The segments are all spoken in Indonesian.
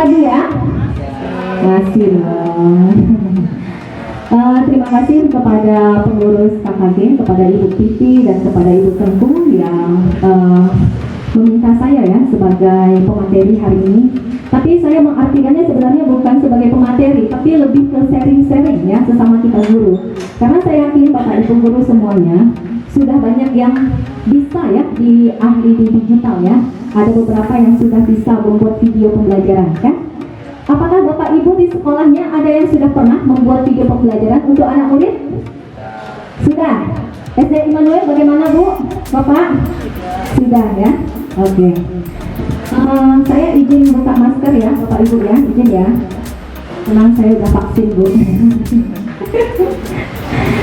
lagi ya? Masih loh. Terima kasih kepada pengurus KKG, kepada Ibu Titi dan kepada Ibu Tengku yang meminta saya ya sebagai pemateri hari ini. Tapi saya mengartikannya sebenarnya bukan sebagai pemateri, tapi lebih ke sharing-sharing ya sesama kita guru. Karena saya yakin Bapak Ibu guru semuanya sudah banyak yang bisa ya di ahli di digital ya. Ada beberapa yang sudah bisa membuat video pembelajaran kan? Apakah Bapak Ibu di sekolahnya ada yang sudah pernah membuat video pembelajaran untuk anak murid? Sudah. SD Immanuel bagaimana Bu? Bapak? Sudah ya? Oke. Saya izin buka masker ya Bapak Ibu ya, izin ya. Tenang, saya udah vaksin Bu.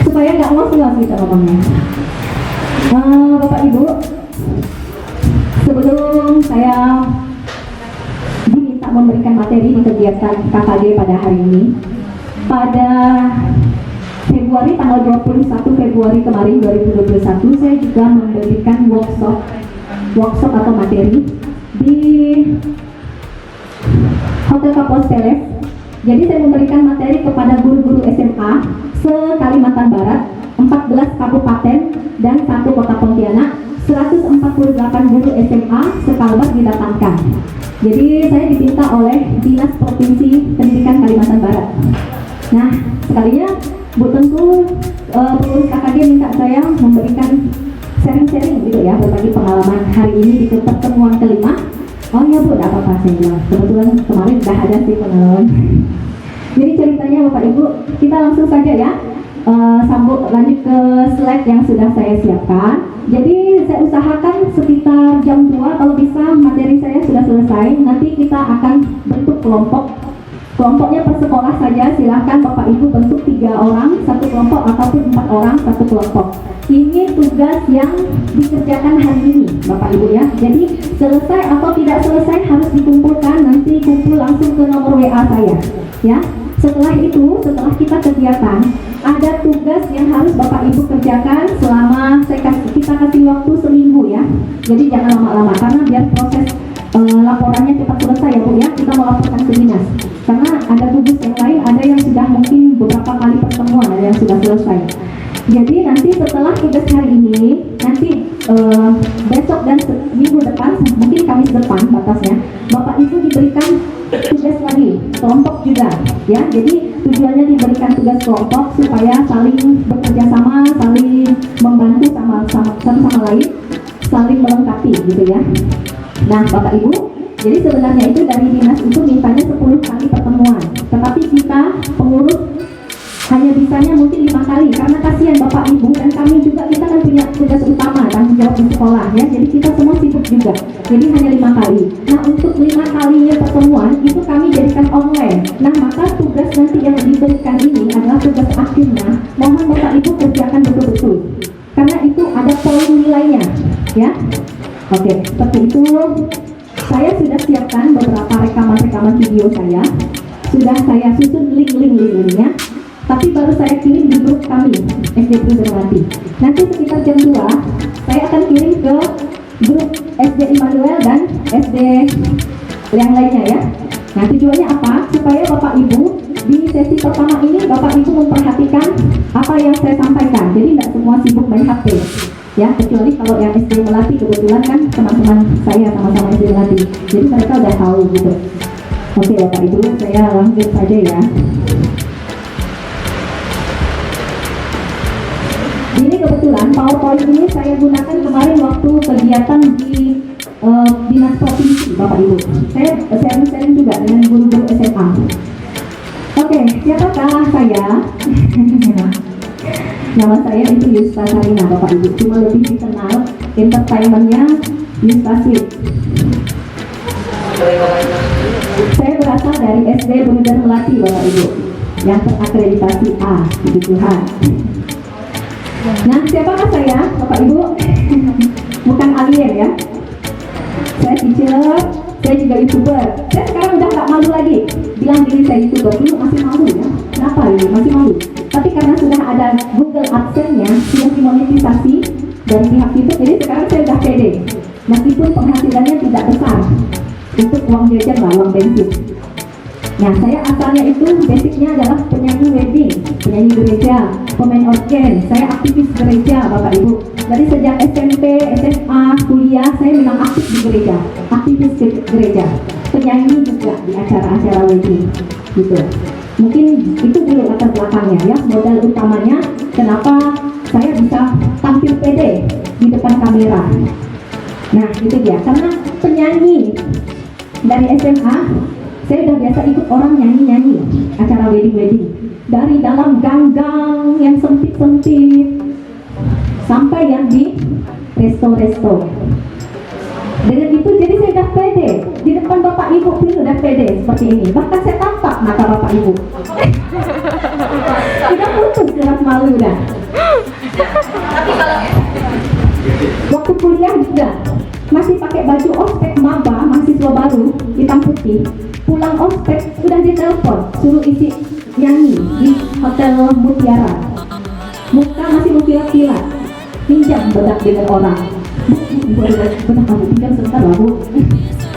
Supaya nggak ngos-ngos kita ngomongnya. Bapak Ibu, sebelum saya diminta memberikan materi di kegiatan KKG pada hari ini, pada Februari, tanggal 21 Februari kemarin 2021, saya juga memberikan workshop atau materi di Hotel Kaposteles. Jadi saya memberikan materi kepada guru-guru SMA se-Kalimantan Barat, 14 kabupaten dan 1 kota Pontianak, 148 guru SMA se-Kalbar didatangkan. Jadi saya diminta oleh Dinas Provinsi Pendidikan Kalimantan Barat. Nah, sekalinya Bu Tengku, pengurus KKG minta saya memberikan sharing-sharing gitu ya, berbagi pengalaman hari ini di pertemuan kelima. Oh ya Bu, tidak apa-apa saya bilang. Kebetulan kemarin sudah ada sih pengalaman. Jadi ceritanya Bapak Ibu, kita langsung saja ya. Sambung lanjut ke slide yang sudah saya siapkan. Jadi saya usahakan sekitar jam 2 kalau bisa materi saya sudah selesai. Nanti kita akan bentuk kelompok. Kelompoknya per sekolah saja, silahkan Bapak Ibu bentuk 3 orang satu kelompok ataupun 4 orang satu kelompok. Ini tugas yang dikerjakan hari ini Bapak Ibu ya. Jadi selesai atau tidak selesai harus dikumpulkan, nanti kumpul langsung ke nomor WA saya ya. Setelah itu, setelah kita kegiatan, ada tugas yang harus Bapak Ibu kerjakan selama kita kasih waktu seminggu ya. Jadi jangan lama-lama karena biar proses laporannya cepat selesai ya Bu ya. Kita melaporkan ke dinas. Karena ada tugas yang lain, ada yang sudah mungkin beberapa kali pertemuan, ada yang sudah selesai. Jadi nanti setelah tugas hari ini, nanti besok dan minggu depan, mungkin Kamis depan batasnya, Bapak Ibu diberikan tugas lagi, kelompok juga ya. Jadi tujuannya diberikan tugas kelompok supaya saling bekerja sama, saling membantu sama lain, saling melengkapi gitu ya. Nah Bapak Ibu, jadi sebenarnya itu dari dinas itu mintanya 10 kali pertemuan, tetapi kita pengurus hanya bisanya mungkin 5 kali karena kasihan Bapak Ibu dan kami juga, kita kan punya tugas utama tanggung jawab di sekolah ya. Jadi kita semua sibuk juga. Jadi hanya 5 kali. Nah untuk 5 kalinya pertemuan itu kami jadikan online. Nah maka tugas nanti yang diberikan ini adalah tugas akhirnya. Mohon Bapak Ibu kerjakan betul-betul. Karena itu ada poin nilainya ya. Oke, seperti itu. Saya sudah siapkan beberapa rekaman video saya. Sudah saya susun link-linknya. Tapi baru saya kirim di grup kami SD Purwodadi. Nanti sekitar jam 2 saya akan kirim ke grup SD Immanuel dan SD yang lainnya ya. Nah tujuannya apa? Supaya Bapak Ibu di sesi pertama ini Bapak Ibu memperhatikan apa yang saya sampaikan. Jadi tidak semua sibuk main HP ya, kecuali kalau yang SD Melati kebetulan kan teman-teman saya sama-sama SD Melati. Jadi mereka udah tahu gitu. Oke Bapak Ibu, saya lanjut saja ya. Ini kebetulan PowerPoint ini saya gunakan kemarin waktu kegiatan di Dinas Provinsi Bapak Ibu. Saya sharing juga dengan guru-guru SMA. Oke, siapakah saya? Nama saya itu Yusta Sarina Bapak Ibu. Cuma lebih dikenal entertainmentnya Yustasir. Saya berasal dari SD Bundar Melati Bapak Ibu, yang terakreditasi A, puji Tuhan. Nah, siapakah saya, Bapak Ibu? Bukan alien ya. Saya teacher, saya juga YouTuber. Saya sekarang udah nggak malu lagi bilang diri saya YouTuber. Dulu masih malu ya. Kenapa ini? Masih malu. Tapi karena sudah ada Google AdSense-nya, sudah dimonetisasi dari pihak YouTube, jadi sekarang saya udah pede. Meskipun penghasilannya tidak besar, untuk uang jajan lah, uang bensin. Nah, saya asalnya itu basicnya adalah penyanyi wedding, penyanyi gereja, pemain organ. Saya aktivis gereja, Bapak Ibu. Dari sejak SMP, SMA, kuliah, saya memang aktif di gereja, aktivis gereja, penyanyi juga di acara-acara wedding, gitu. Mungkin itu dulu latar belakangnya ya, modal utamanya kenapa saya bisa tampil pede di depan kamera. Nah, itu dia, karena penyanyi dari SMA, saya udah biasa ikut orang nyanyi-nyanyi acara wedding-wedding. Dari dalam gang-gang yang sempit-sempit sampai yang di resto-resto. Dengan itu jadi saya udah pede di depan Bapak Ibu pun udah pede seperti ini. Bahkan saya tampak mata Bapak Ibu. Udah putus jelas malu udah. Tapi kalau waktu kuliah juga masih pakai baju ospek maba, mahasiswa baru hitam putih. Pulang ospek udah ditelepon suruh isi nyanyi di Hotel Mutiara. Muka masih mengkilat-kilat, pinjam bedak dengan orang. Bedak kamu pinjam sebentar lah Bu,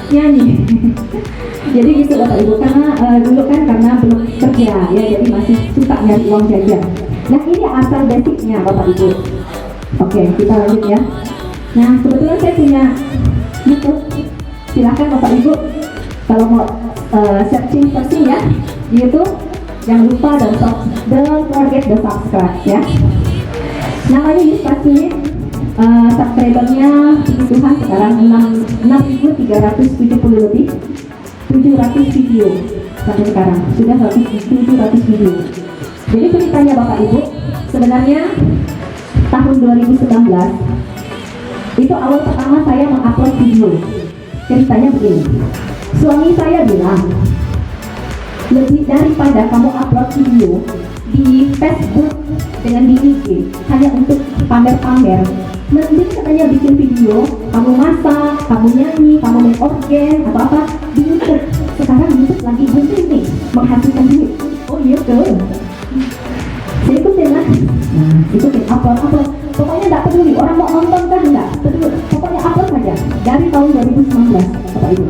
nyanyi. Jadi gitu Bapak Ibu, karena dulu kan karena belum kerja ya, jadi masih suka nyari uang jajan. Nah, ini asal basicnya Bapak Ibu. Oke, kita lanjut ya. Nah, kebetulan saya punya YouTube. Silakan Bapak Ibu kalau mau searching ya di YouTube, jangan lupa don't forget the subscribe ya. Namanya ini pastinya subscribernya puji Tuhan sekarang 6.370 lebih, 700 video sampai sekarang sudah 700 video. Jadi ceritanya Bapak Ibu, sebenarnya tahun 2019 itu awal pertama saya mengupload video. Ceritanya begini, suami saya bilang, lebih daripada kamu upload video di Facebook dengan di IG hanya untuk pamer-pamer, mending katanya bikin video, kamu masak, kamu nyanyi, kamu main organ atau apa di YouTube. Sekarang YouTube lagi booming nih, menghasilkan duit. Oh iya tuh, saya ikutin lah. Nah, ikutin upload. Pokoknya nggak peduli orang mau nonton kan, nggak peduli, pokoknya upload saja dari tahun 2019 Bapak Ibu.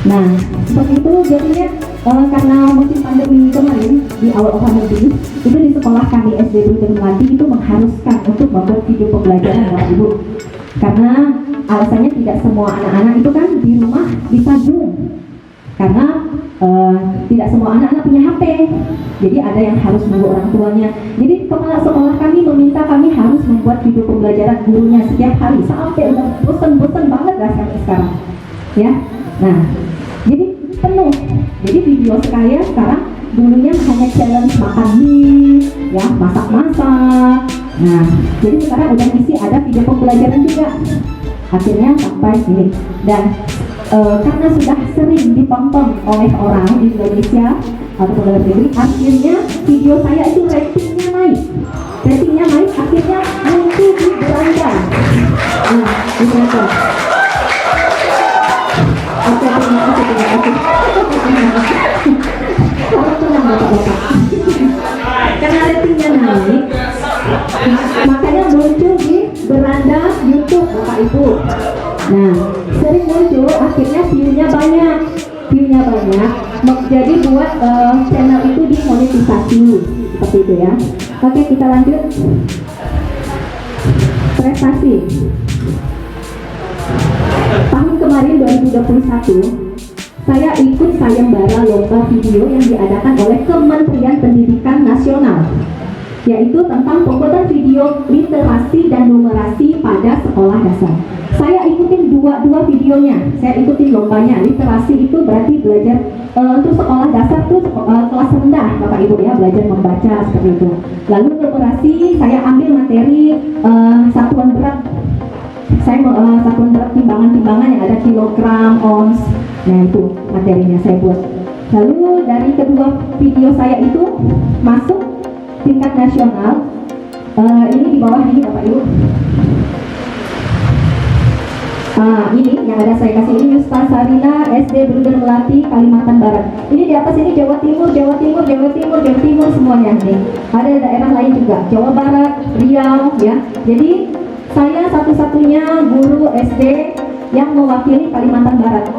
Nah, seperti itu jadinya karena musim pandemi kemarin di awal pandemi itu di sekolah kami SD Brunei Melati itu mengharuskan untuk membuat video pembelajaran Bapak Ibu, karena alasannya tidak semua anak-anak itu kan di rumah bisa Zoom, karena tidak semua anak-anak punya HP, jadi ada yang harus menunggu orang tuanya. Jadi kepala sekolah kami meminta kami harus membuat video pembelajaran gurunya setiap hari sampai udah bosan banget rasanya sekarang ya. Nah, jadi penuh. Jadi video saya sekarang dulunya hanya challenge makan mie, ya masak-masak. Nah, jadi sekarang udah isi ada video pembelajaran juga. Akhirnya sampai ini. Dan karena sudah sering ditonton oleh orang di Indonesia atau luar negeri, akhirnya video saya itu ratingnya naik. Akhirnya muncul di beranda. Nah, di beranda. Oke, terima kasih. Kalau tenang Bapak-Bapak. Karena ratingnya naik, makanya muncul di beranda YouTube Bapak Ibu. Nah, sering muncul, akhirnya view-nya banyak. Jadi buat channel itu dimonetisasi seperti itu ya. Oke, kita lanjut. Prestasi. Tahun kemarin 2021 saya ikut sayembara lomba video yang diadakan oleh Kementerian Pendidikan Nasional, yaitu tentang pembuatan video literasi dan numerasi pada sekolah dasar. Saya ikutin dua videonya, saya ikutin lombanya. Literasi itu berarti belajar untuk sekolah dasar tuh kelas rendah Bapak Ibu ya, belajar membaca seperti itu. Lalu numerasi saya ambil materi satuan berat. Saya satuan berat timbangan yang ada kilogram, ons. Nah itu materinya saya buat. Lalu dari kedua video saya itu masuk tingkat nasional. Ini di bawah ini Bapak Ibu. Ini yang ada saya kasih ini Yusta Sarina SD Brunei Melati Kalimantan Barat. Ini di atas ini Jawa Timur semuanya nih. Ada daerah lain juga, Jawa Barat, Riau ya. Jadi saya satu-satunya guru SD yang mewakili Kalimantan Barat.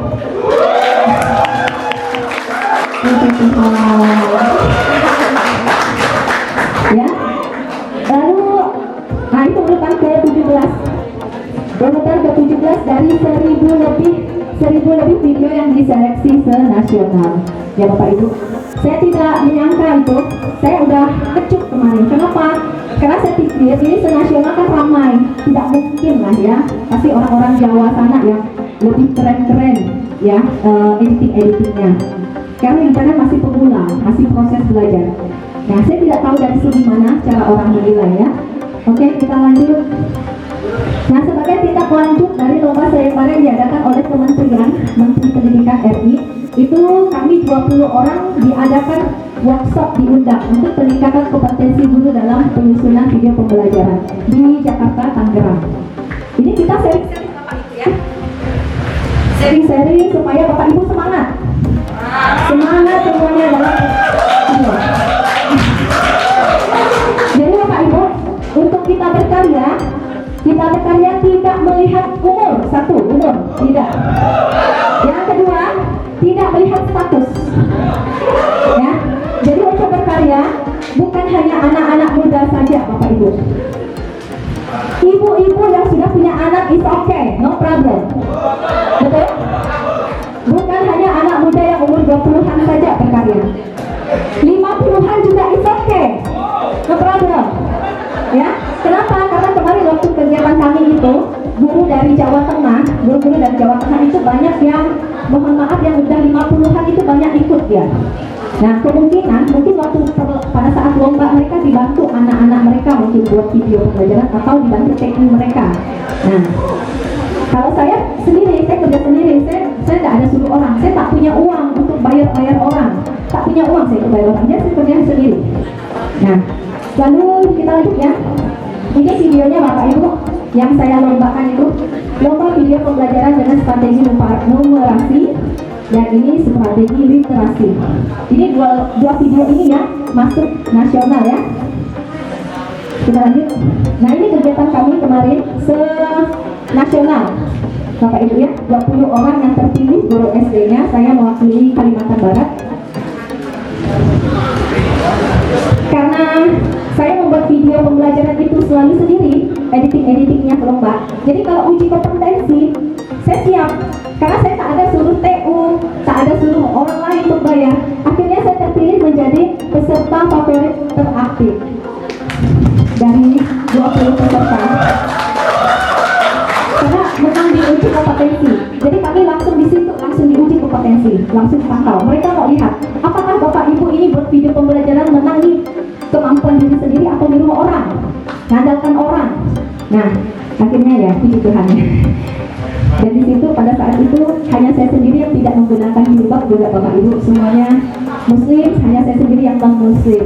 1000 lebih video yang diseleksi se-nasional. Ya Bapak Ibu, saya tidak menyangka itu, saya udah kecut kemarin. Kenapa? Karena saya pikir ini se-nasional kan ramai, tidak mungkin lah ya, pasti orang-orang Jawa sana yang lebih keren-keren ya editing-editingnya. Karena internet masih pemula, masih proses belajar. Nah, saya tidak tahu dari segi mana cara orang menilai ya. Oke, kita lanjut. Nah, sebagai tindak lanjut dari lomba sayembara yang diadakan oleh Kementerian Menteri Pendidikan RI, itu kami 20 orang diadakan workshop diundang untuk peningkatan kompetensi guru dalam penyusunan video pembelajaran di Jakarta, Tangerang. Ini kita sharing-sharing Bapak Ibu ya. Sharing-sharing supaya Bapak Ibu semangat. Semangat semuanya dalam video. Jadi Bapak Ibu, untuk kita berkarya tidak melihat umur. Satu, umur, tidak. Yang kedua, tidak melihat status. Ya, jadi untuk berkarya bukan hanya anak-anak muda saja Bapak Ibu. Ibu-ibu yang sudah punya anak is okay, no problem. Betul? Bukan hanya anak muda yang umur 20-an saja berkarya. 50-an juga is okay, no problem. Ya, kenapa? Karena kemarin waktu kegiatan kami itu guru dari Jawa Tengah, guru-guru dari Jawa Tengah itu banyak yang, mohon maaf, yang udah 50-an itu banyak ikut ya. Nah, kemungkinan mungkin waktu pada saat lomba mereka dibantu anak-anak mereka mungkin buat video pembelajaran atau dibantu teknik mereka. Nah, kalau saya sendiri, saya kerja sendiri, saya tidak ada suruh orang, saya tak punya uang untuk bayar orang, tak punya uang saya untuk bayar orang, jadi saya kerja sendiri. Nah, lalu kita lanjut ya. Ini videonya Bapak Ibu yang saya lombakan itu lomba video pembelajaran dengan strategi numerasi dan ini strategi literasi. Ini dua video ini ya masuk nasional ya. Kita lanjut. Nah, ini kegiatan kami kemarin se-nasional Bapak Ibu ya, 20 orang yang terpilih guru SD-nya, saya mewakili Kalimantan Barat. Karena saya membuat video pembelajaran itu selalu sendiri, editingnya ke lomba. Jadi kalau uji kompetensi, saya siap. Karena saya tak ada suruh TU, tak ada suruh orang lain untuk bayar. Akhirnya saya terpilih menjadi peserta favorit teraktif dari 20 peserta. Karena menang di uji kompetensi. Jadi kami langsung di situ, langsung diuji kompetensi, langsung pantau. Mereka mau lihat, apakah Bapak Ibu ini buat video pembelajaran menang nih kemampuan diri sendiri atau di rumah orang, ngandalkan orang. Nah, akhirnya ya puji Tuhan. Dan di situ pada saat itu hanya saya sendiri yang tidak menggunakan jilbab, juga Bapak Ibu semuanya Muslim, hanya saya sendiri yang non Muslim.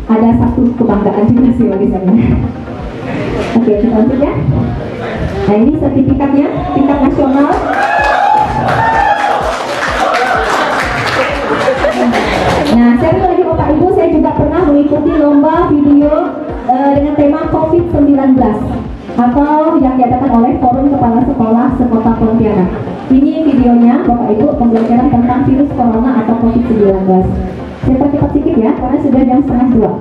Ada satu kebanggaan juga sih bagi saya. Oke, kita lanjut ya. Nah, ini sertifikatnya tingkat nasional. Nah, saya lagi Bapak Ibu, saya juga pernah mengikuti lomba video dengan tema COVID-19 atau yang diadakan oleh Forum Kepala Sekolah Sekota Pontianak. Ini videonya Bapak Ibu, pembelajaran tentang virus corona atau COVID-19. Saya percepat sedikit ya, karena sudah jam 1:30.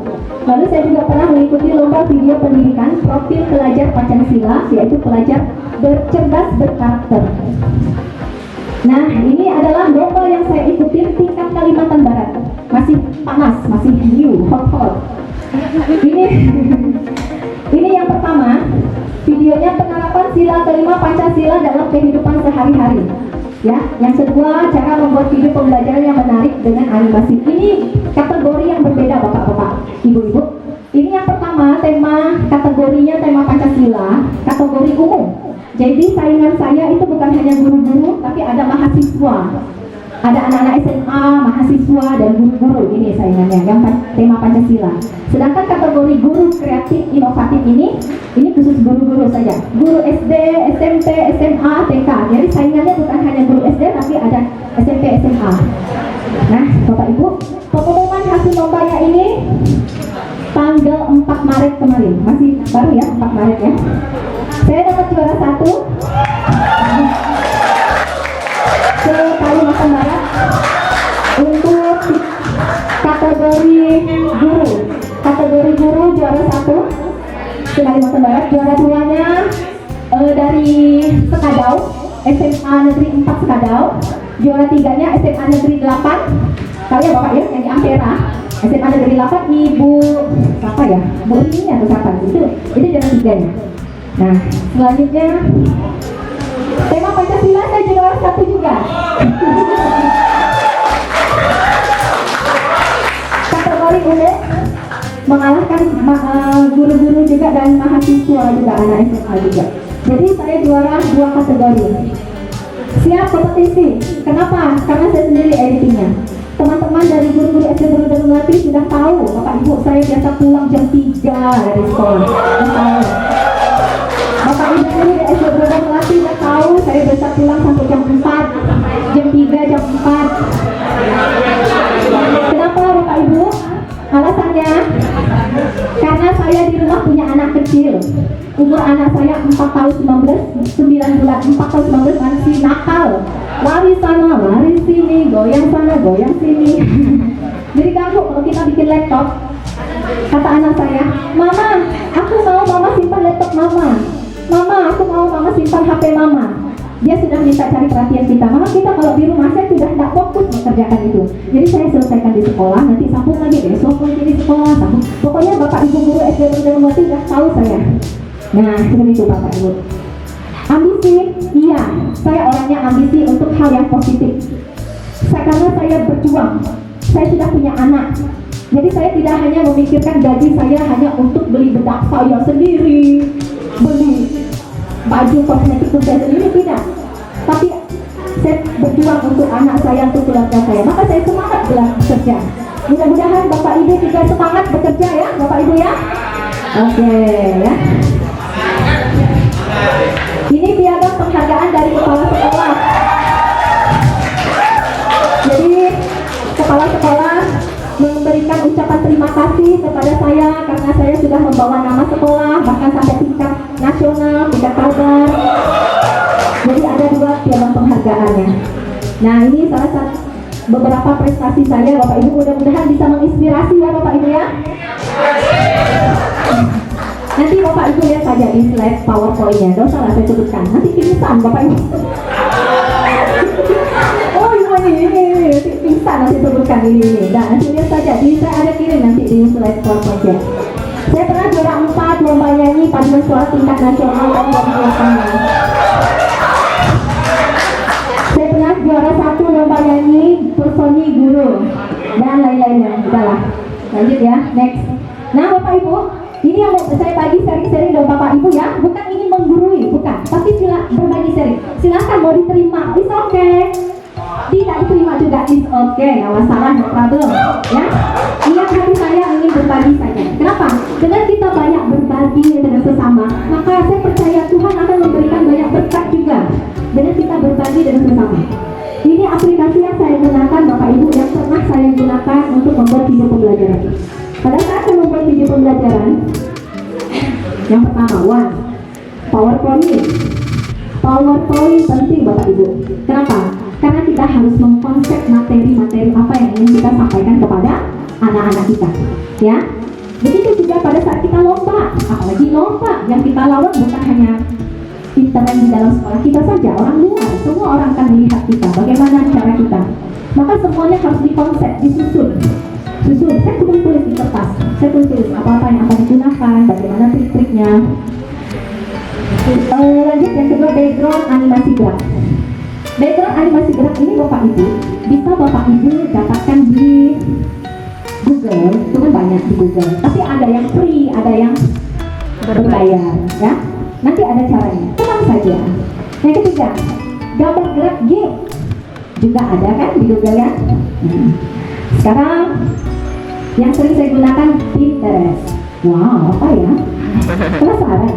Lalu saya juga pernah mengikuti lomba video pendidikan profil pelajar Pancasila, yaitu pelajar bercerdas berkarakter. Nah, ini adalah lomba yang saya ikuti tingkat Kalimantan Barat. Masih panas, masih new, hot. Ini yang pertama, videonya penerapan sila kelima Pancasila dalam kehidupan sehari-hari. Ya, yang kedua, cara membuat video pembelajaran yang menarik dengan animasi. Ini kategori yang berbeda Bapak-bapak, Ibu-ibu. Ini yang pertama, kategorinya tema Pancasila, kategori umum. Jadi saingan saya itu bukan hanya guru-guru, tapi ada mahasiswa, ada anak-anak SMA, mahasiswa, dan guru-guru. Ini saingannya yang tema Pancasila. Sedangkan kategori guru kreatif inovatif ini khusus guru-guru saja, guru SD, SMP, SMA, TK. Jadi saingannya bukan hanya guru SD, tapi ada SMP, SMA. Nah, Bapak Ibu, pengumuman hasil lombanya ini tanggal 4 Maret kemarin, masih baru ya, 4 Maret ya. Saya dapat juara 1 ke Kalimantan Barat untuk kategori guru. Kategori guru juara 1 ke Kalimantan Barat, juara 2-nya dari Sekadau, SMA Negeri 4 Sekadau. Juara 3-nya SMA Negeri 8. Tahu ya Bapak ya, yang di Ampera. SMA Negeri 8 Ibu siapa ya? Bu ini atau siapa? Itu juara 3-nya. Nah, selanjutnya tema Pancasila saya juara 1 juga. Kategori umum mengalahkan guru-guru juga dan mahasiswa juga, anak SMA juga. Jadi saya juara 2 kategori. Siap kompetisi. Kenapa? Karena saya sendiri editingnya. Teman-teman dari guru-guru SD Borobudur Melati sudah tahu Bapak Ibu saya biasa pulang jam 3 dari sekolah. Bapak Ibu guru di SD Borobudur Melati sudah tahu saya biasa pulang sampai jam 4, jam 3, jam 4. Kenapa Bapak Ibu? Alasannya karena saya di rumah punya anak kecil. Umur anak saya 4 tahun 9 bulan, 4 tahun 19 masih nakal. Lari sana, lari sini, goyang sana, goyang sini. Jadi ganggu kalau kita bikin laptop. Kata anak saya, "Mama, aku mau mama simpan laptop mama. Mama, aku mau mama simpan HP mama." Dia sudah minta cari perhatian kita. Maka kita kalau di rumah saya sudah tidak fokus mengerjakan itu. Jadi saya selesaikan di sekolah, nanti sambung lagi besok lagi di sekolah. Sambung. Pokoknya Bapak Ibu guru SD Borobudur Melati sudah tahu saya. Nah, seperti itu Bapak Ibu. Ambisi, iya, saya orangnya ambisi untuk hal yang positif. Karena saya berjuang, saya sudah punya anak. Jadi saya tidak hanya memikirkan gaji saya hanya untuk beli bedak saya sendiri, beli baju kosmetik saya sendiri, tidak. Tapi saya berjuang untuk anak saya, untuk keluarga saya. Maka saya semangat bekerja. Mudah-mudahan Bapak Ibu juga semangat bekerja ya, Bapak Ibu ya. Oke ya. Ini piagam penghargaan dari kepala sekolah. Jadi kepala sekolah memberikan ucapan terima kasih kepada saya karena saya sudah membawa nama sekolah bahkan sampai tingkat nasional, tingkat kabar. Jadi ada 2 piagam penghargaannya. Nah, ini salah satu beberapa prestasi saya Bapak Ibu, mudah-mudahan bisa menginspirasi ya Bapak Ibu ya. Nanti Bapak Ibu lihat saja di slide PowerPoint-nya, tidak usah saya sebutkan. Nanti pingsan Bapak Ibu. Oh ini pingsan nanti sebutkan ini. Nah, nanti lihat saja, saya ada kirim nanti di slide PowerPoint-nya. Saya pernah juara 4 lomba nyanyi paduan suara tingkat nasional tahun 2008. Saya pernah juara 1 lomba nyanyi personi guru dan lain-lainnya. Udahlah, lanjut ya, next. Nah Bapak Ibu, ini yang mau saya bagi sharing-sharing dari Bapak Ibu ya, bukan ini menggurui, bukan, tapi berbagi sharing. Silakan mau diterima, it's okay. Tidak diterima juga, it's okay, nggak masalah, no problem. Ya, niat hati saya ingin berbagi saja. Kenapa? Dengan kita banyak berbagi dengan sesama, maka saya percaya Tuhan akan memberikan banyak berkat juga. Dengan kita berbagi dengan sesama. Ini aplikasi yang saya gunakan Bapak Ibu, yang pernah saya gunakan untuk membuat video pembelajaran. Pada saat saya membuat video pembelajaran, yang pertama, PowerPoint. PowerPoint penting Bapak Ibu. Kenapa? Karena kita harus mengkonsep materi-materi apa yang ingin kita sampaikan kepada anak-anak kita. Ya, begitu juga pada saat kita lomba, apalagi lomba yang kita lawan bukan hanya intern di dalam sekolah kita saja, orang luar, semua orang akan melihat kita, bagaimana cara kita. Maka semuanya harus dikonsep, disusun. Saya tulis di kertas, saya tulis apa-apa yang akan digunakan, bagaimana trik-triknya. Lanjut yang kedua, background animasi gerak. Background animasi gerak ini Bapak Ibu bisa Bapak Ibu dapatkan di Google, itu kan banyak di Google. Tapi ada yang free, ada yang berbayar, ya. Nanti ada caranya, tenang saja. Yang ketiga, gambar gerak GIF juga ada kan di Google ya. Sekarang yang sering saya gunakan Pinterest. Wow, apa ya? Penasaran?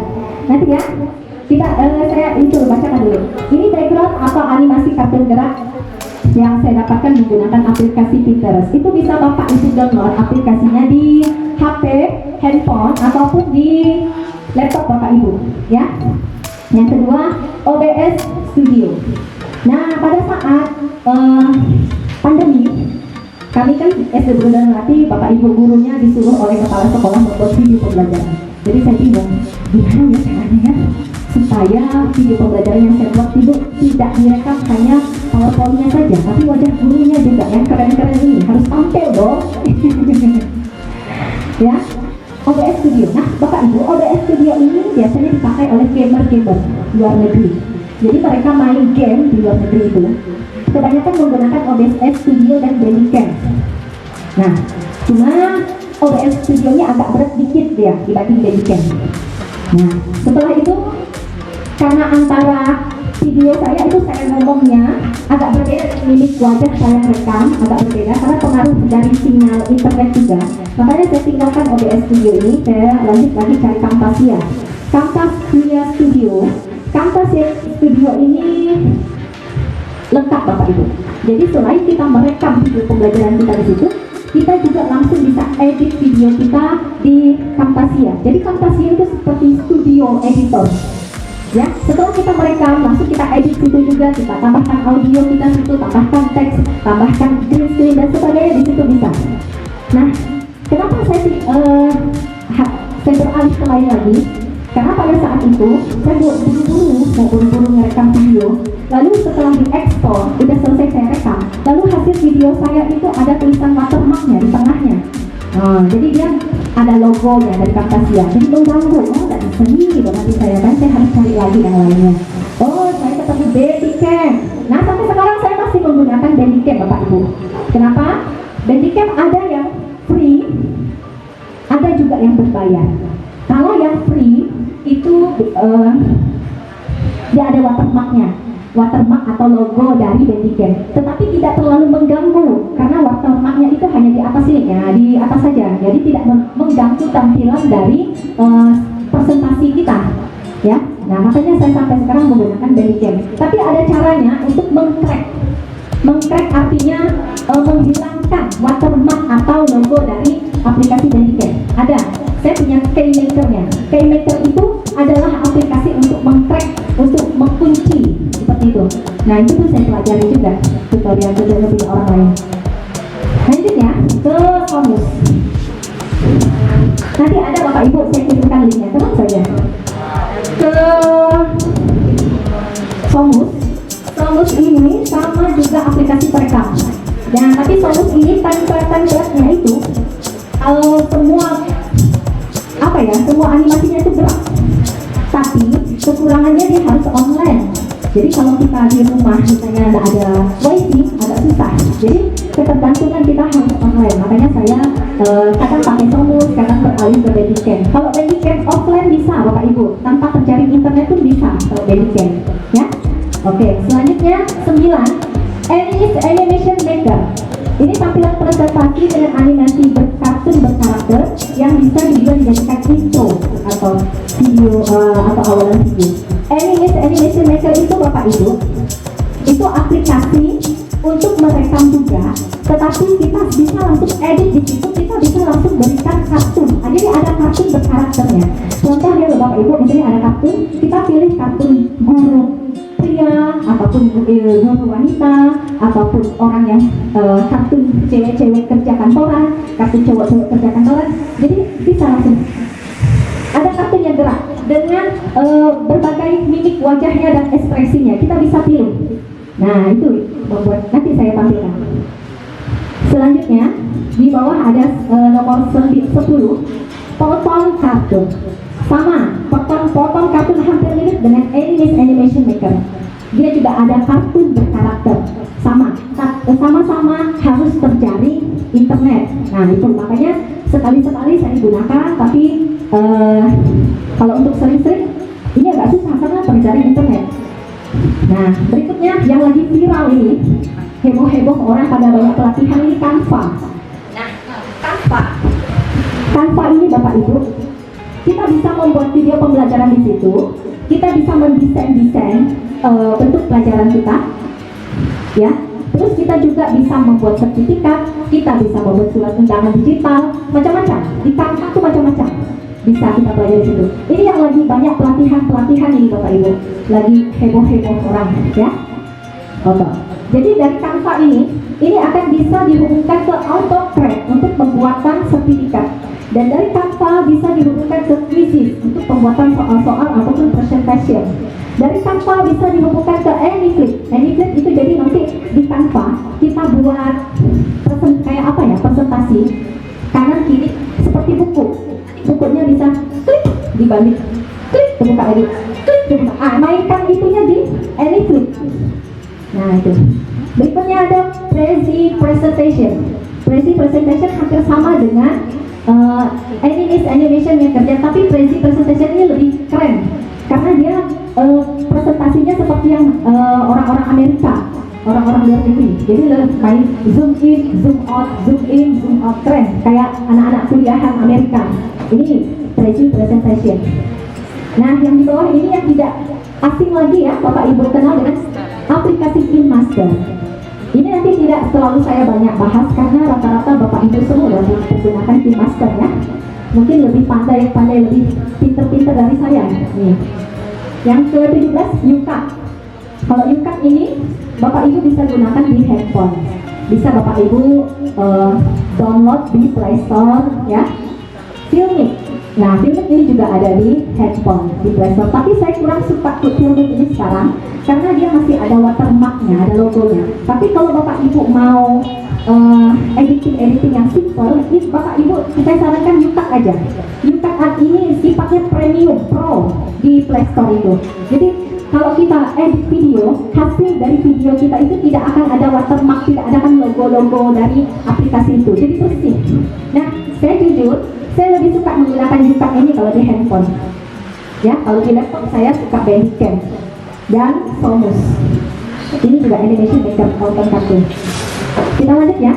Nanti ya, saya itu bacakan dulu. Ini background atau animasi kartun gerak yang saya dapatkan menggunakan aplikasi Pinterest. Itu bisa Bapak Ibu download aplikasinya di HP, handphone ataupun di laptop Bapak Ibu, ya. Yang kedua, OBS Studio. Nah, pada saat pandemi, kami kan SD Borobudur Melati, Bapak Ibu gurunya disuruh oleh kepala sekolah membuat video pembelajaran. Jadi saya bingung, gimana ya caranya ya? supaya video pembelajaran yang saya buat itu tidak direkam hanya PowerPoint-nya saja, tapi wajah gurunya juga yang keren-keren ini harus tampil dong. Ya, OBS Studio. Nah, Bapak Ibu, OBS Studio ini biasanya dipakai oleh gamer-gamer luar negeri. Jadi mereka main game di luar negeri itu kebanyakan menggunakan OBS Studio dan Bandicam. Nah, cuma OBS Studio-nya agak berat dikit ya dibanding Bandicam. Nah, setelah itu karena antara video saya itu saya ngomongnya agak berbeda, mimik wajah saya rekam agak berbeda karena pengaruh dari sinyal internet juga. Makanya saya tinggalkan OBS Studio ini, saya lanjut lagi cari Camtasia. Camtasia Studio. Camtasia Studio ini lengkap Bapak Ibu. Jadi selain kita merekam video pembelajaran kita di situ, kita juga langsung bisa edit video kita di Camtasia. Jadi Camtasia itu seperti studio editor. Ya, setelah kita merekam, langsung kita edit situ juga, kita tambahkan audio kita situ, tambahkan teks, tambahkan green screen dan sebagainya di situ bisa. Nah, kenapa saya beralih ke lain lagi? Karena pada saat itu saya buru-buru merekam video. Lalu setelah diekspor, udah selesai saya rekam. Lalu hasil video saya itu ada tulisan watermarknya di tengahnya. Jadi dia ada logonya dari Camtasia. Jadi mengganggu. Oh, nggak bisa nih, nanti saya harus cari lagi yang lainnya. Oh, saya ketemu Bandicam. Nah, sampai sekarang saya masih menggunakan Bandicam, Bapak Ibu. Kenapa? Bandicam ada yang free, ada juga yang berbayar. Kalau yang free itu dia ada watermark atau logo dari Bandicam, tetapi tidak terlalu mengganggu karena watermarknya itu hanya di atas ini ya, di atas saja, jadi tidak mengganggu tampilan dari presentasi kita ya. Nah, makanya saya sampai sekarang menggunakan Bandicam. Tapi ada caranya untuk mengcrack artinya menghilangkan watermark atau logo dari aplikasi Bandicam. Ada, saya punya KeyMaker-nya. KeyMaker itu adalah aplikasi untuk mengcrack, untuk mengunci seperti itu. Nah, itu tuh saya pelajari juga tutorial punya orang lain. Lanjut ya ke Somus. Nanti ada Bapak Ibu saya kirimkan linknya, tenang saja. Ke Somus. Somus ini sama juga aplikasi perekam. Dan tapi Somus ini template-nya itu semua animasinya itu gerak. Tapi kekurangannya dia harus online. Jadi kalau kita di rumah misalnya tidak ada wifi agak susah. Jadi ketergantungan kita harus online. Makanya saya kadang pakai Somus, kadang beralih ke Bandicam. Kalau Bandicam offline bisa Bapak Ibu, tanpa terjaring internet pun bisa kalau Bandicam. Ya. Oke, selanjutnya 9 Animation Maker. Ini tampilan presentasi dengan animasi kartun berkarakter yang bisa juga dijadikan intro atau video atau awalan video. Animation Maker itu Bapak Ibu, itu aplikasi untuk merekam juga, tetapi kita bisa langsung edit di situ, kita bisa langsung berikan kartun. Jadi ada kartun berkarakternya. Contohnya Bapak Ibu, misalnya ada kartun, kita pilih kartun guru pria, ataupun guru wanita, ataupun orang yang kartun cewek-cewek kerja kantoran, kartun cowok-cowok kerja kantoran. Jadi bisa langsung ada kartun yang gerak dengan berbagai mimik wajahnya dan ekspresinya, kita bisa pilih. Nah, itu membuat nanti saya tampilkan. Selanjutnya di bawah ada nomor 10, potong kartun. Sama, potong kartun hampir mirip dengan Animation Maker. Dia juga ada kartun berkarakter. Sama-sama harus terjaring internet. Nah, itu makanya sekali-sekali saya gunakan, tapi kalau untuk sering-sering ini agak susah karena terjaring internet. Nah, berikutnya yang lagi viral ini, heboh-heboh orang pada banyak pelatihan ini Canva. Nah, Canva ini Bapak Ibu, kita bisa membuat video pembelajaran di situ, kita bisa mendesain bentuk pelajaran kita, ya. Terus kita juga bisa membuat sertifikat, kita bisa membuat surat undangan digital, macam-macam. Di Canva itu macam-macam. Bisa kita pelajari situ. Ini yang lagi banyak pelatihan ini Bapak Ibu, lagi heboh-heboh orang, ya. Oke. Jadi dari Canva ini akan bisa dihubungkan ke AutoCAD untuk pembuatan sertifikat. Dan dari Canva bisa dihubungkan ke quizzes untuk pembuatan soal-soal ataupun presentation. Dari Canva bisa dihubungkan ke AnyFlip. AnyFlip itu jadi nanti di Canva kita buat kayak apa ya, presentasi kanan kiri seperti buku. Bukunya bisa klik dibalik, klik terbuka lagi, klik terbuka. Mainkan itunya di AnyFlip. Nah itu. Berikutnya ada Prezi Presentation. Prezi Presentation hampir sama dengan animation yang kerja, tapi Prezi Presentation ini lebih keren karena dia presentasinya seperti yang orang-orang Amerika, orang-orang luar negeri. Jadi main zoom in, zoom out, zoom in, zoom out, keren kayak anak-anak kuliahan Amerika. Ini Prezi Presentation. Nah yang di bawah ini yang tidak asing lagi ya, Bapak Ibu kenal dengan aplikasi KineMaster. Ini nanti tidak selalu saya banyak bahas karena rata-rata Bapak Ibu semua sudah menggunakan KineMaster ya. Mungkin lebih pandai, lebih pinter-pinter dari saya. Nih. Yang ke-17 YouCut. Kalau YouCut ini Bapak Ibu bisa gunakan di handphone. Bisa Bapak Ibu download di Play Store ya. Filmic. Nah, Filmic ini juga ada di handphone, di Play Store. Tapi saya kurang suka Filmic ini sekarang karena dia masih ada watermarknya, ada logonya. Tapi kalau Bapak Ibu mau editing yang simple, ini Bapak Ibu saya sarankan YouCut aja. YouCut ini sifatnya premium pro di Play Store itu. Jadi kalau kita edit video, hasil dari video kita itu tidak akan ada watermark, tidak ada kan logo-logo dari aplikasi itu. Jadi bersih. Nah, saya jujur, saya lebih suka menggunakan YouCut ini kalau di handphone. Ya, kalau di laptop saya suka Bandicam dan Somus. Ini juga animation maker Autumn Cartoon. Kita lanjut ya.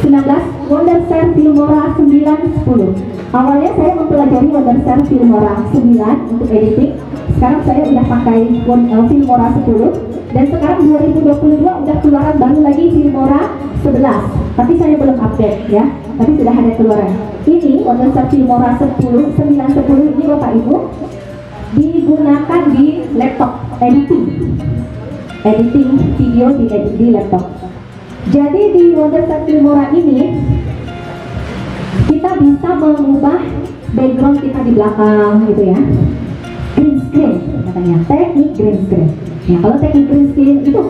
19 Wondershare Filmora 910. Awalnya saya mempelajari Wondershare Filmora 9 untuk editing. Sekarang saya udah pakai Filmora 10 dan sekarang 2022 udah keluaran baru lagi Filmora 11. Tapi saya belum update ya. Tapi sudah ada keluaran. Ini Wondershare Filmora 10 910 ini Bapak Ibu digunakan di laptop editing video di laptop. Jadi di Wondershare Filmora ini kita bisa mengubah background kita di belakang gitu ya, green screen katanya, teknik green screen. Nah kalau teknik green screen itu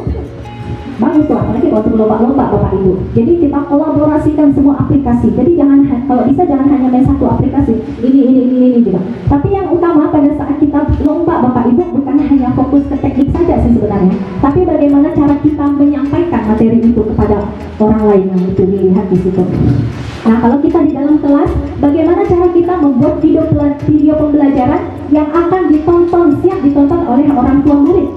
bagus tuh, apalagi waktu lomba-lomba Bapak Ibu. Jadi kita kolaborasikan semua aplikasi. Jadi kalau bisa jangan hanya main satu aplikasi. Ini juga. Tapi yang utama pada saat kita lomba Bapak Ibu bukan hanya fokus ke teknik saja sih sebenarnya. Tapi bagaimana cara kita menyampaikan materi itu kepada orang lain yang itu dilihat di situ. Nah kalau kita di dalam kelas, bagaimana cara kita membuat video pembelajaran yang akan siap ditonton oleh orang tua murid.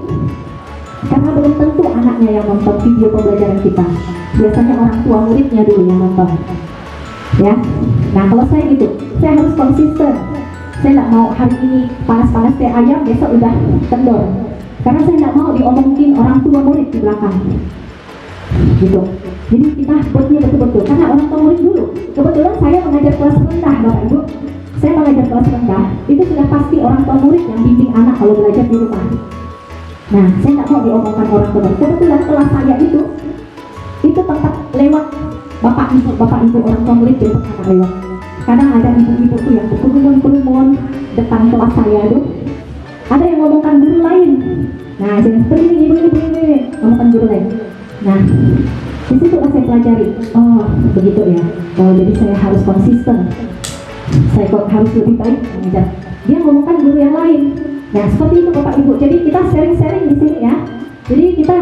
Karena belum tentu anaknya yang nonton video pembelajaran kita. Biasanya orang tua muridnya dulu yang nonton. Ya. Nah kalau saya gitu, saya harus konsisten. Saya nggak mau hari ini panas-panas kayak ayam, besok udah kendor. Karena saya nggak mau diomongin orang tua murid di belakang. Gitu. Jadi kita buatnya betul-betul. Karena orang tua murid dulu. Kebetulan saya mengajar kelas rendah, Bapak Ibu. Saya mengajar kelas rendah. Itu sudah pasti orang tua murid yang bimbing anak kalau belajar di rumah. Nah, saya nggak mau diomongkan orang tua. Kebetulan kelas saya itu tempat lewat bapak ibu orang tua murid itu anak lewat. Kadang ada ibu-ibu tuh yang berkerumun depan kelas saya tuh. Ada yang ngomongkan guru lain. Nah, jadi seperti ini ngomongkan guru lain. Nah, di situ saya pelajari. Oh, begitu ya. Oh, jadi saya harus konsisten. Saya kok harus lebih baik mengajar. Dia ngomongkan guru yang lain. Nah seperti itu Bapak Ibu, jadi kita sharing-sharing di sini ya. Jadi kita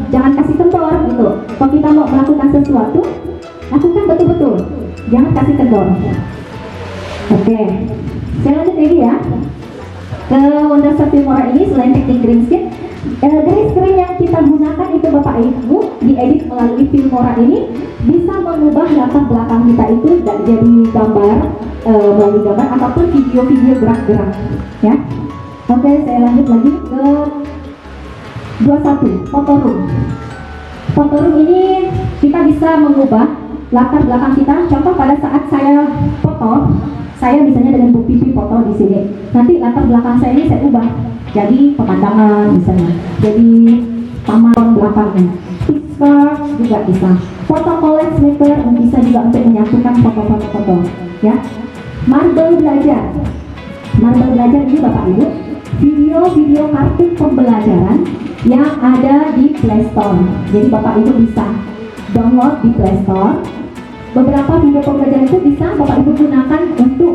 jangan kasih kendor gitu. Kalau kita mau melakukan sesuatu, lakukan betul-betul. Jangan kasih kendor. Oke, saya lanjut lagi ya. Ke Wondershare Filmora ini selain teknik green screen yang kita gunakan itu Bapak Ibu diedit melalui Filmora ini bisa mengubah latar belakang kita itu jadi gambar melalui gambar ataupun video-video gerak-gerak ya. Oke, saya lanjut lagi ke 21 Photoroom. Photoroom ini kita bisa mengubah latar belakang kita. Contoh pada saat saya foto, saya misalnya dengan Bu Pipi foto di sini. Nanti latar belakang saya ini saya ubah jadi pemandangan misalnya, jadi taman belakangnya. Pixar juga bisa. Foto collage Maker bisa juga untuk menyatukan foto-foto ya. Marble Belajar. Marble Belajar ini Bapak Ibu video-video kartun pembelajaran yang ada di Play Store. Jadi Bapak Ibu bisa download di Play Store. Beberapa video pembelajaran itu bisa Bapak Ibu gunakan untuk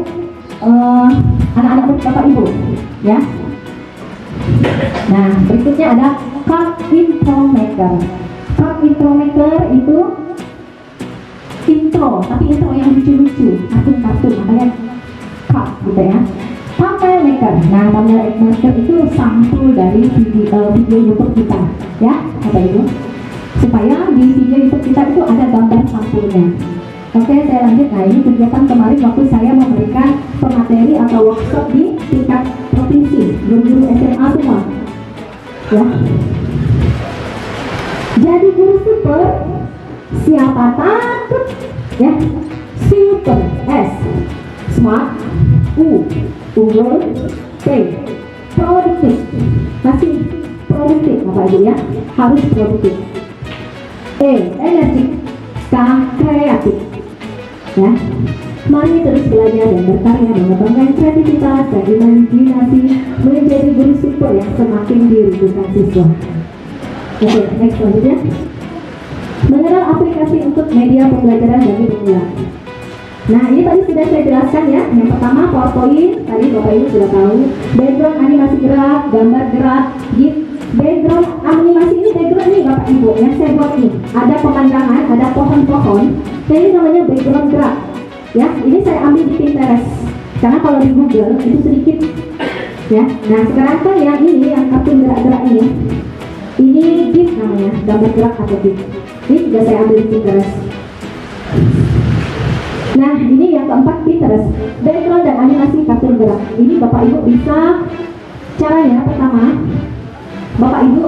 anak-anak Bapak Ibu ya. Nah, berikutnya ada Card Intro Maker. Card Intro Maker itu intro, tapi intro yang lucu-lucu, kartun-kartun, makanya card gitu ya. Thumbnail Maker. Nah, Thumbnail Maker itu sampul dari video YouTube kita ya, Bapak Ibu. Supaya di video YouTube kita itu ada gambar sampulnya. Oke, saya lanjut. Nah, ini kegiatan kemarin waktu saya memberikan pemateri atau workshop di tingkat provinsi, guru-guru SMA semua ya. Jadi guru super, siapa takut ya? Super, S, smart, U, unggul, P, produktif. Masih produktif Bapak Ibu ya, harus produktif. E, energik, K, kreatif ya. Mari terus belajar dan berkarya mengembangkan kreativitas dan imajinasi menjadi guru super yang semakin dirindukan siswa. Oke, next selanjutnya. Mengenal aplikasi untuk media pembelajaran bagi pemula. Nah, ini tadi sudah saya jelaskan ya. Yang pertama PowerPoint, tadi Bapak Ibu sudah tahu. Background animasi gerak, gambar gerak, GIF. Background animasi ini background nih Bapak Ibu yang saya buat ini. Ada pemandangan, ada pohon-pohon. Nah, ini namanya background gerak. Ya, ini saya ambil di Pinterest. Karena kalau di Google itu sedikit ya. Nah, sekarang kan yang ini yang kartun gerak-gerak ini GIF namanya, gambar gerak atau GIF. Ini juga saya ambil di Pinterest. Nah, ini yang keempat Pinterest, background dan animasi kartun gerak. Ini Bapak Ibu bisa, caranya pertama Bapak Ibu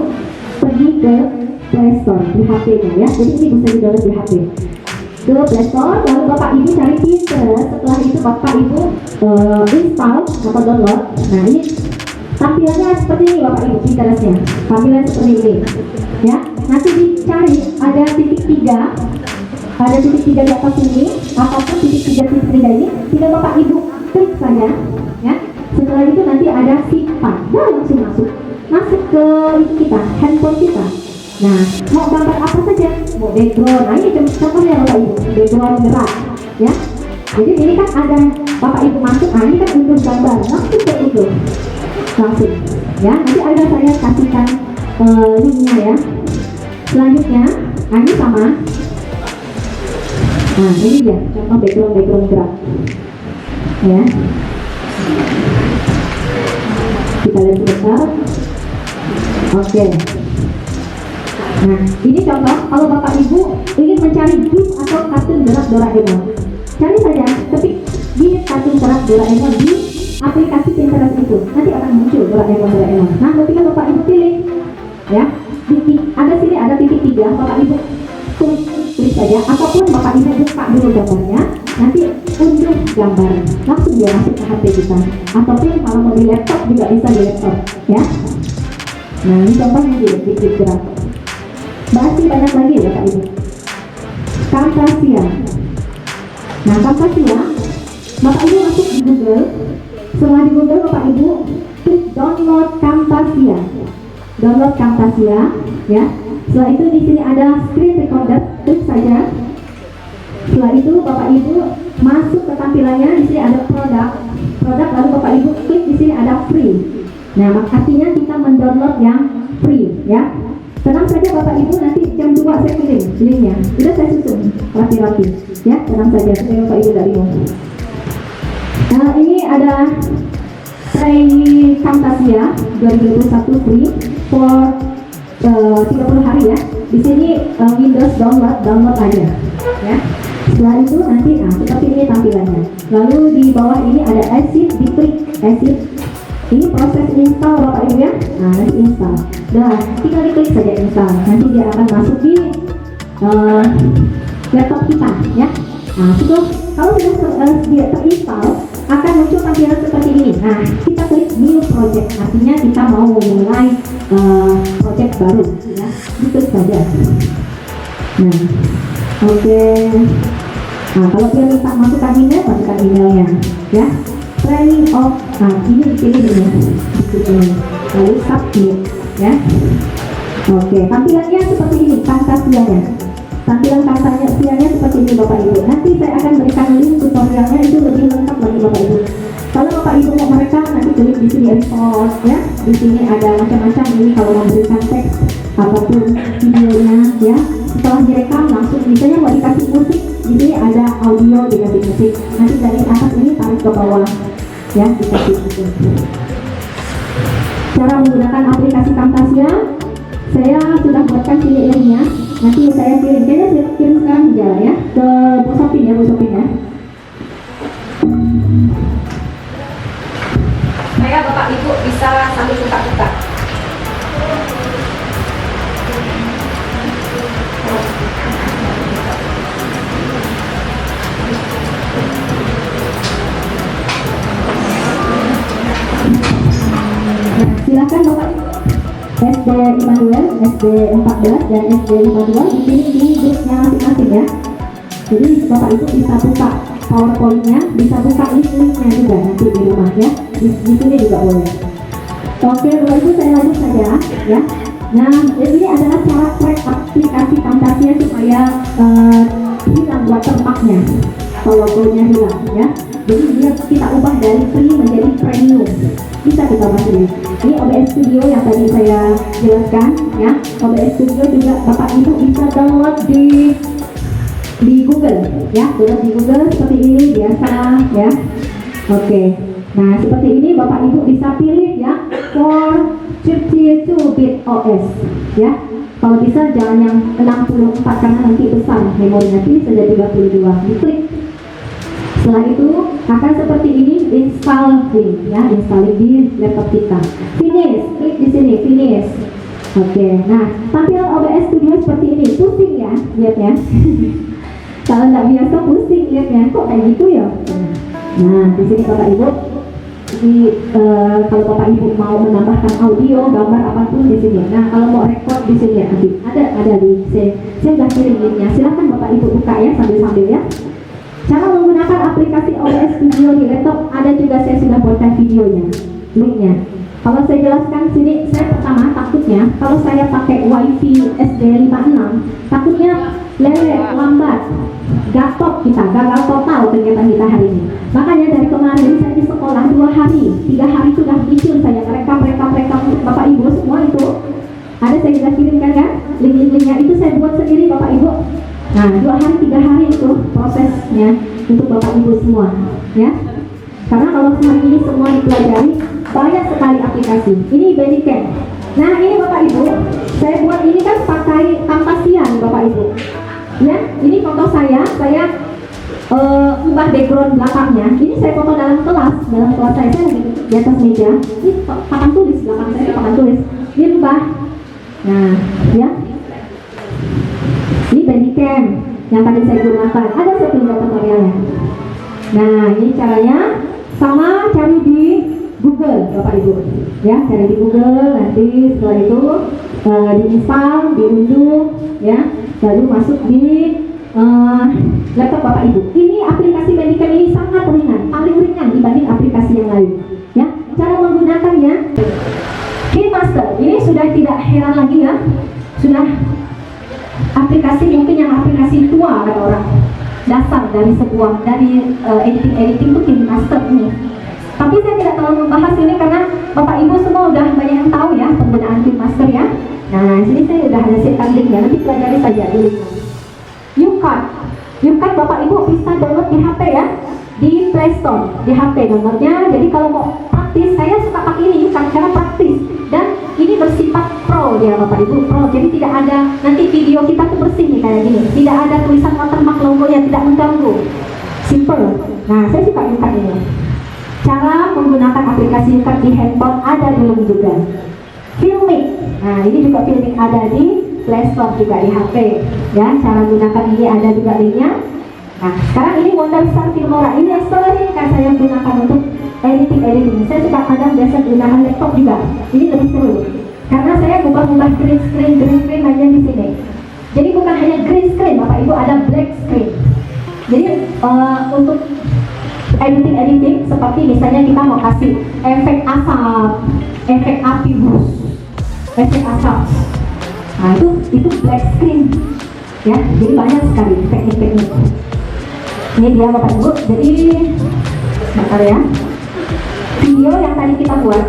pergi ke Play Store di HP-nya ya. Jadi ini bisa di-download di HP. Ke Play Store, lalu Bapak Ibu cari Pinterest. Setelah itu Bapak Ibu install atau download. Nah, ini tampilannya seperti ini Bapak Ibu, Pinterestnya tampilan seperti ini ya. Nanti dicari ada titik 3, ada titik 3 di atas ini ataupun titik 3 ini, tinggal Bapak Ibu klik saja ya. Setelah itu nanti ada simpan dan langsung masuk ke itu kita, handphone kita. Nah, mau gambar apa saja, mau background. Nah, ini contohnya Bapak Ibu, background gerak ya. Jadi ini kan ada Bapak Ibu masuk, ini kan unduh gambar, langsung ke itu langsung ya. Nanti ada saya kasihkan linknya ya. Selanjutnya ini sama. Nah, ini dia contoh background gerak ya. Kita lihat sebentar. Oke. Nah, ini contoh kalau Bapak Ibu ingin mencari GIF atau kartun gerak Doraemon, cari saja ketik GIF kartun gerak Doraemon di aplikasi Pinterest itu, nanti akan muncul Doraemon. Nah, ketika Bapak Ibu pilih ya, ada sini ada titik 3, Bapak Ibu klik saja, ataupun Bapak Ibu buka dulu gambarnya, nanti unduh gambar, langsung dia masuk ke HP kita, ataupun kalau mau di laptop juga bisa di laptop ya. Nah, ini contohnya di gerak. Masih banyak lagi ya Bapak Ibu. Camtasia. Nah, Camtasia Bapak Ibu masuk di Google. Setelah di Google Bapak Ibu klik download Camtasia. Download Camtasia ya. Setelah itu di sini ada screen recorder, klik saja. Setelah itu Bapak Ibu masuk ke tampilannya, di sini ada produk, lalu Bapak Ibu klik di sini ada free. Nah, artinya kita mendownload yang free ya. Tenang saja Bapak Ibu, nanti jam 2 saya kirim linknya. Sudah saya susun rapi-rapi ya, tenang saja supaya Bapak Ibu tidak bingung. Nah, ini ada try Camtasia 2021 free for 30 hari ya. Di sini Windows download aja ya. Setelah itu nanti seperti ini tampilannya. Lalu di bawah ini ada exit, diklik exit. Ini proses install Bapak Ibu ya. Nah, nanti install. Nah, tinggal diklik saja install. Nanti dia akan masuk di laptop kita ya. Nah, kalau sudah dia terinstall akan muncul tampilan seperti ini. Nah, kita klik new project, artinya kita mau memulai project baru ya. Diklik saja. Nah, Oke. Nah, kalau dia minta masukkan emailnya, ya. Training of, nah ini dipilih ini, lalu submit, ya. Oke, tampilannya seperti ini, Camtasianya. Tampilan Camtasianya seperti ini Bapak Ibu. Nanti saya akan berikan link tutorialnya, itu lebih lengkap lagi Bapak Ibu. Kalau Bapak Ibu mau merekam, nanti klik di sini record, ya. Di sini ada macam-macam ini kalau memberikan teks ataupun videonya, ya. Setelah direkam langsung, misalnya mau dikasih musik, di sini ada audio dikasih musik. Nanti dari atas ini tarik ke bawah, ya, dikasih musik. Cara menggunakan aplikasi Camtasia, saya sudah buatkan sini linknya. Nanti saya kirim, kayaknya saya kirim sekarang juga ya, ke Bosopin ya, Bosopin ya. Supaya Bapak Ibu bisa sambil buka-buka. Nah, silakan Bapak SD Immanuel, SD 14 dan SD 52 dipilih di grupnya masing-masing ya. Jadi Bapak Ibu bisa buka PowerPoint-nya, bisa buka link-linknya juga nanti di rumah ya. Di sini juga boleh. Oke, kalau itu saya lanjut saja ya. Nah, ini adalah cara track aplikasi Camtasia supaya hilang watermark-nya, kalau logonya hilang ya. Jadi dia kita ubah dari free menjadi premium. Bisa kita masuk. Ini OBS Studio yang tadi saya jelaskan ya. OBS Studio juga Bapak Ibu bisa download di Google ya. Download di Google seperti ini biasa ya. Oke. Nah, seperti ini Bapak Ibu bisa pilih ya for 32-bit OS ya. Kalau bisa jangan yang 64 karena nanti besar memorinya, pilih saja 32. Diklik. Setelah itu akan seperti ini, installing ya, installing di laptop kita. Finish, klik di sini finish. Oke, nah tampilan OBS Studio seperti ini, pusing ya lihatnya. Kalau nggak biasa pusing lihatnya, kok kayak gitu ya. Nah di sini Bapak Ibu, kalau Bapak Ibu mau menambahkan audio, gambar apapun di sini. Nah kalau mau record di sini ada di saya sudah kirim linknya. Silakan Bapak Ibu buka ya sambil ya. Cara menggunakan aplikasi OBS Studio di laptop ada juga, saya sudah buatkan videonya, linknya. Kalau saya jelaskan sini, saya pertama takutnya kalau saya pakai WiFi SD56, takutnya lelet, lambat, gatot kita, gagal total kegiatan kita hari ini. Makanya dari kemarin saya di sekolah 2 hari, 3 hari sudah bikin saya rekam untuk Bapak Ibu semua itu. Ada saya sudah kirimkan kan, link-linknya itu saya buat sendiri Bapak Ibu. Nah, 2 hari, 3 hari itu prosesnya untuk Bapak Ibu semua ya. Karena kalau hari ini semua dipelajari, banyak sekali aplikasi. Ini Bandicam. Nah, ini Bapak Ibu, saya buat ini kan pakai Camtasia Bapak Ibu. Ya, ini foto saya ubah background belakangnya. Ini saya foto dalam kelas saya lagi di atas meja. Ini papan tulis belakang saya, papan tulis. Ini ubah. Nah, ya. Ini Bandicam yang tadi saya gunakan, ada satu tutorialnya. Nah, ini caranya sama, cari di Google Bapak Ibu ya, cari di Google, nanti setelah itu diinstal, diunduh ya, lalu masuk di laptop Bapak Ibu. Ini aplikasi Bandicam ini sangat ringan, paling ringan dibanding aplikasi yang lain ya. Cara menggunakannya, KineMaster ini sudah tidak heran lagi ya, sudah aplikasi mungkin yang aplikasi tua kata orang, dasar dari editing itu KineMaster ini. Tapi saya tidak terlalu membahas ini karena Bapak Ibu semua udah banyak yang tahu ya penggunaan KineMaster ya. Nah, sini saya udah ada siapkan linknya, nanti pelajari saja dulu. YouCut Bapak Ibu bisa download di HP ya, di Play Store, di HP downloadnya. Jadi kalau mau praktis, saya suka pakai ini YouCut karena praktis dan ini bersifat pro ya Bapak Ibu, pro. Jadi tidak ada nanti video kita tuh bersih nih kayak gini, tidak ada tulisan watermark logonya, tidak mengganggu, simple. Nah, saya suka YouCut ini. Cara menggunakan aplikasi YouCut di handphone ada di link juga. Filmic, nah ini juga Filmic ada di Play Store juga di HP ya. Cara menggunakan ini ada juga linknya. Nah, sekarang ini Wonderstar Filmora, ini yang sering saya gunakan untuk editing. Saya suka kadang biasa gunakan laptop juga. Ini lebih seru karena saya ubah green screen hanya di sini. Jadi bukan hanya green screen Bapak Ibu, ada black black screen. Jadi untuk editing seperti misalnya kita mau kasih efek asap, efek api bus, efek asap. Nah itu black screen ya. Jadi banyak sekali teknik-teknik. Ini dia Bapak Ibu. Jadi bentar ya. Video yang tadi kita buat,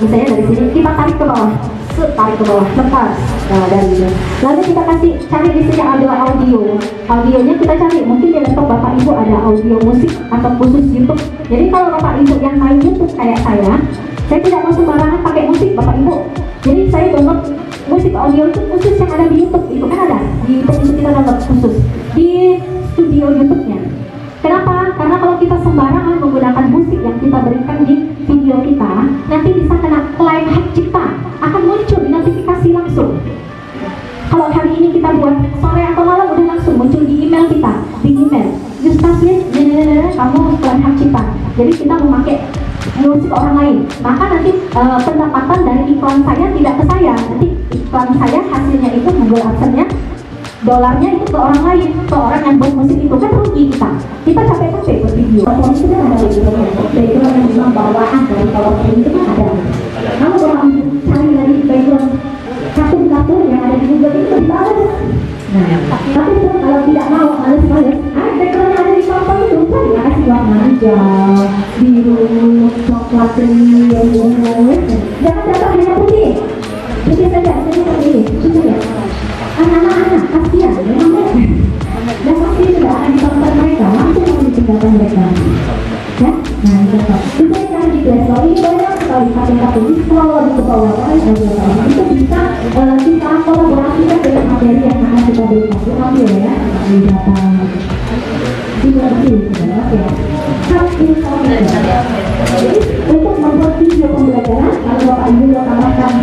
misalnya dari sini kita tarik ke bawah, tarik ke bawah, lepas. Nah dari ini. Lalu kita cari di sini ada audio. Audionya kita cari. Mungkin di laptop Bapak Ibu ada audio musik atau khusus YouTube. Jadi kalau Bapak Ibu yang main YouTube kayak saya tidak mau sembarangan pakai musik Bapak Ibu. Jadi saya download musik audio itu khusus yang ada di YouTube. Itu kan ada di YouTube, itu kita download khusus di studio YouTube-nya. Kenapa? Karena kalau kita sembarangan menggunakan musik yang kita berikan di video kita, nanti bisa kena klaim hak cipta, akan muncul di notifikasi langsung. Kalau hari ini kita buat sore atau malam udah langsung muncul di email kita, di email Yustaslis, kamu klaim hak cipta. Jadi kita memakai musik orang lain, maka nanti pendapatan dari iklan saya tidak ke saya, nanti iklan saya hasilnya itu Google AdSense-nya, dolarnya itu ke orang lain, ke orang yang buat musik itu, kan rugi kita capek-capek buat video. Kalau itu kan ada di background yang memang bawaan dari PowerPoint itu kan ada. Kamu kalau cari dari background kartun-kartun yang ada di Google itu bagus. Nah, tapi kalau tidak mau, males-males, background yang ada di PowerPoint itu cari yang kasih warna hijau, biru, coklat, ungu, jangan dapat hanya putih. Putih saja, seperti ini, susah ya. Anak-anak kasihan memang dan pasti tidak akan ditonton mereka, langsung mau ditinggalkan mereka ya. Nah itu kan di Play ini banyak sekali kartun-kartun di scroll di bawah itu bisa kita kolaborasikan dengan materi yang akan kita berikan. Itu ambil ya di data jadi untuk membuat video pembelajaran kalau Bapak Ibu tambahkan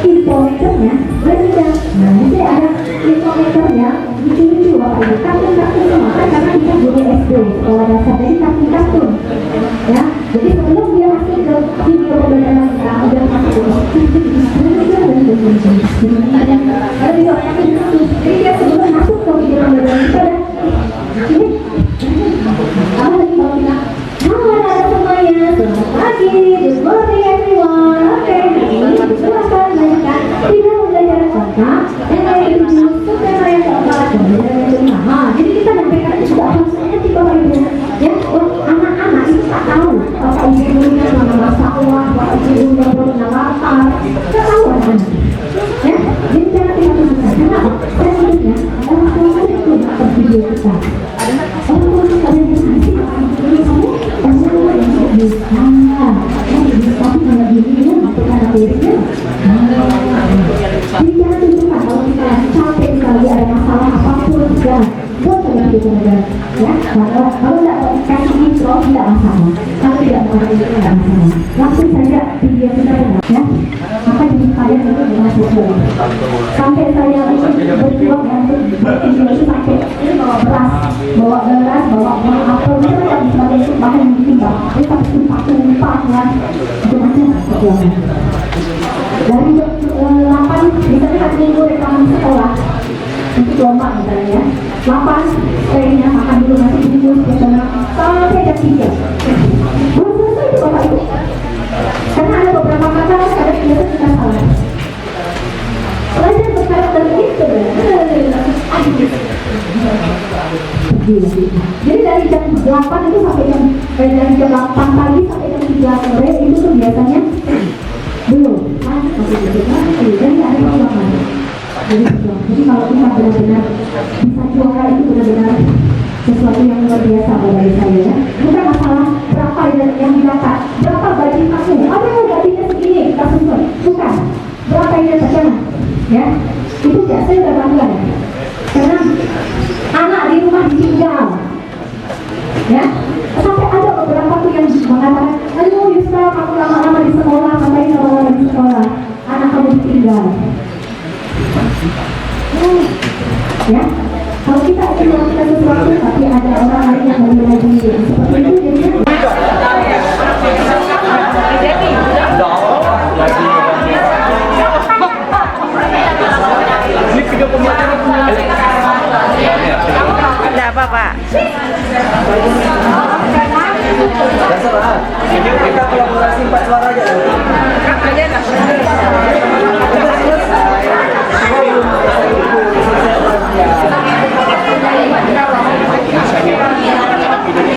infometernya berbeda. Nah ini ada infometernya lucu-lucu Bapak Ibu, kartun-kartun semua kan karena kita guru SD sekolah dasar, jadi kartun-kartun ya. Jadi sebelum dia masuk ke video pembelajaran kita udah masuk ada video yang itu, jadi dia sebelum masuk ke video pembelajaran kita ini apa lagi kalau kita halo semuanya, selamat pagi, good morning everyone. Oke, silakan lanjutkan video pembelajaran kita yang ke-7 subtema yang keempat pembelajaran yang ke-5. Jadi kita menyampaikan itu sudah harusnya di Bapak Ibu ya. Anak-anak itu tak tahu Bapak Ibunya nama sawah, Bapak Ibunya nama latar, tak tahu anak ya. Jadi jangan tinggal karena selanjutnya orang tua itu dapat video kita. Orang tua itu kalian kasih tapi kalau gini ya masuk ada dirinya. Jadi jangan tunjukkan kalau kita capek sekali ada masalah apapun ya buat saja video pembelajaran ya. Kalau tidak kasih intro tidak masalah, kalau tidak mau ada intro tidak masalah, langsung saja video kita benar ya. Maka jadi saya itu dengan sesuai sampai saya berjuang yang video itu sampai ini bawa beras, bawa apel itu kan sebagai bahan yang ditimbang, itu sampai tumpah ya itu macam perjuangan. Dari 8 misalnya hari minggu rekaman sekolah untuk lomba misalnya ya 8 kayaknya makan dulu nasi bungkus biasanya sampai jam 3 belum selesai itu Bapak Ibu, karena ada beberapa kata ada biasa kita salah. Pelajaran berkarakter itu jadi dari jam 8 itu sampai dari jam 8 pagi sampai jam 3 sore itu tuh biasanya belum jadi ada perjuangan. Jadi kalau kita benar-benar bisa juara itu benar-benar sesuatu yang luar biasa bagi saya ya. Bukan masalah berapa yang didapat, berapa gaji kamu, aduh gajinya segini kita susun, bukan berapa yang dapat, jangan ya. Itu ya saya udah bangga karena anak di rumah ditinggal ya. Sampai ada beberapa tuh yang mengatakan, ayo Yusra kamu lama-lama di sekolah, ngapain lama-lama di sekolah, anak kamu ditinggal ya. Kalau kita ingin melakukan sesuatu tapi ada orang lain yang menilai diri seperti itu jadinya Bapak? Terserah. Kita kolaborasi 4 suara